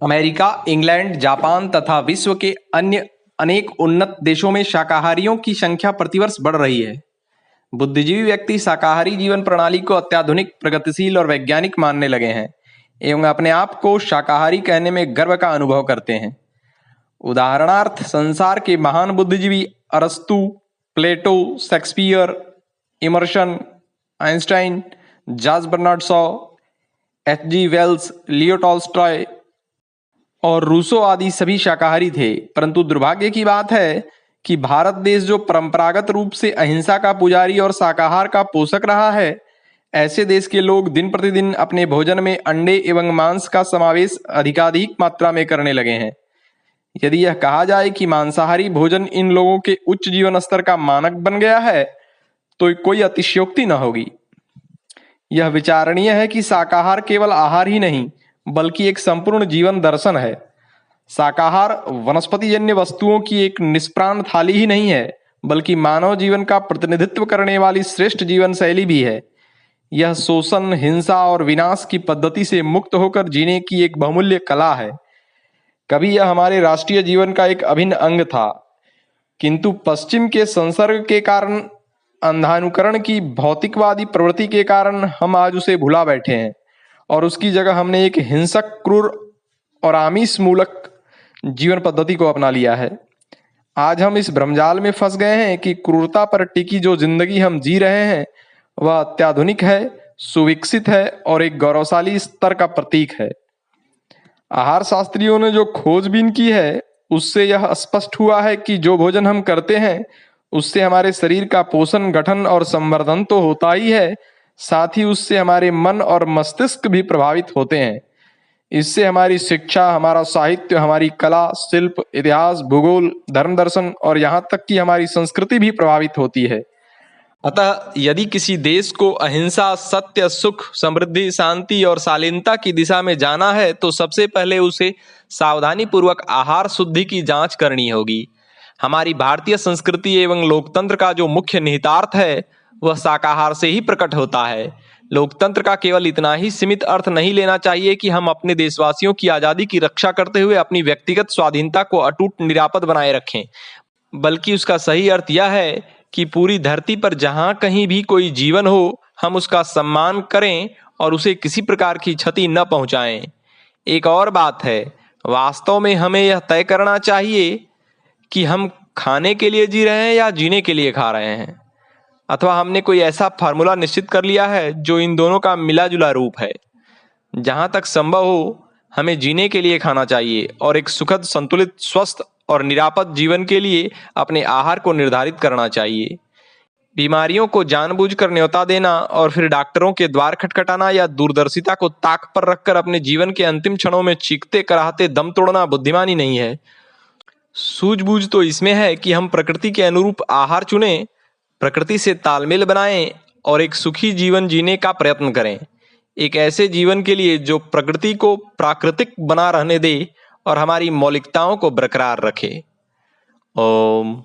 America, England, Japan तथा विश्व के अन्य अनेक उन्नत देशों में शाकाहारियों की संख्या प्रतिवर्ष बढ़ रही है। बुद्धिजीवी व्यक्ति शाकाहारी जीवन प्रणाली को अत्याधुनिक, प्रगतिशील और वैज्ञानिक मानने लगे हैं एवं अपने आप को शाकाहारी कहने में गर्व का अनुभव करते हैं। उदाहरणार्थ, संसार के महान बुद्धिजीवी अरस्तु, Plato, Shakespeare, Emerson, Einstein, George Bernard Shaw, H G. Wells, Leo Tolstoy और रूसो आदि सभी शाकाहारी थे। परंतु दुर्भाग्य की बात है कि भारत देश, जो परंपरागत रूप से अहिंसा का पुजारी और शाकाहार का पोषक रहा है, ऐसे देश के लोग दिन प्रतिदिन अपने भोजन में अंडे एवं मांस का समावेश अधिकाधिक मात्रा में करने लगे हैं। यदि यह कहा जाए कि मांसाहारी भोजन इन लोगों के उच्च जीवन स्तर का मानक बन गया है, तो कोई अतिशयोक्ति न होगी। यह विचारणीय है कि शाकाहार केवल आहार ही नहीं, बल्कि एक संपूर्ण जीवन दर्शन है। शाकाहार वनस्पतिजन्य वस्तुओं की एक निष्प्राण थाली ही नहीं है, बल्कि मानव जीवन का प्रतिनिधित्व करने वाली श्रेष्ठ जीवन शैली भी है। यह शोषण, हिंसा और विनाश की पद्धति से मुक्त होकर जीने की एक बहुमूल्य कला है। कभी यह हमारे राष्ट्रीय जीवन का एक अभिन्न अंग था, किंतु पश्चिम के संसर्ग के कारण, अंधानुकरण की भौतिकवादी प्रवृत्ति के कारण हम आज उसे भुला बैठे हैं और उसकी जगह हमने एक हिंसक, क्रूर और आमिष मूलक जीवन पद्धति को अपना लिया है। आज हम इस भ्रमजाल में फंस गए हैं कि क्रूरता पर टिकी जो जिंदगी हम जी रहे हैं वह अत्याधुनिक है, सुविकसित है और एक गौरवशाली स्तर का प्रतीक है। आहार शास्त्रियों ने जो खोजबीन की है, उससे यह स्पष्ट हुआ है कि जो भोजन हम करते हैं उससे हमारे शरीर का पोषण, गठन और संवर्धन तो होता ही है, साथ ही उससे हमारे मन और मस्तिष्क भी प्रभावित होते हैं। इससे हमारी शिक्षा, हमारा साहित्य, हमारी कला, शिल्प, इतिहास, भूगोल, धर्म दर्शन और यहाँ तक कि हमारी संस्कृति भी प्रभावित होती है। अतः यदि किसी देश को अहिंसा, सत्य, सुख, समृद्धि, शांति और शालीनता की दिशा में जाना है, तो सबसे पहले उसे सावधानी पूर्वक आहार शुद्धि की जांच करनी होगी। हमारी भारतीय संस्कृति एवं लोकतंत्र का जो मुख्य निहितार्थ है, वह शाकाहार से ही प्रकट होता है। लोकतंत्र का केवल इतना ही सीमित अर्थ नहीं लेना चाहिए कि हम अपने देशवासियों की आज़ादी की रक्षा करते हुए अपनी व्यक्तिगत स्वाधीनता को अटूट निरापद बनाए रखें, बल्कि उसका सही अर्थ यह है कि पूरी धरती पर जहाँ कहीं भी कोई जीवन हो, हम उसका सम्मान करें और उसे किसी प्रकार की क्षति न पहुँचाएं। एक और बात है, वास्तव में हमें यह तय करना चाहिए कि हम खाने के लिए जी रहे हैं या जीने के लिए खा रहे हैं, अथवा हमने कोई ऐसा फार्मूला निश्चित कर लिया है जो इन दोनों का मिला जुला रूप है। जहाँ तक संभव हो, हमें जीने के लिए खाना चाहिए और एक सुखद, संतुलित, स्वस्थ और निरापद जीवन के लिए अपने आहार को निर्धारित करना चाहिए। बीमारियों को जानबूझकर न्योता देना और फिर डॉक्टरों के द्वार खटखटाना या दूरदर्शिता को ताक पर रखकर अपने जीवन के अंतिम क्षणों में चीखते कराहते दम तोड़ना बुद्धिमानी नहीं है। सूझबूझ तो इसमें है कि हम प्रकृति के अनुरूप आहार चुनें, प्रकृति से तालमेल बनाएं और एक सुखी जीवन जीने का प्रयत्न करें। एक ऐसे जीवन के लिए जो प्रकृति को प्राकृतिक बना रहने दे और हमारी मौलिकताओं को बरकरार रखे। ओम।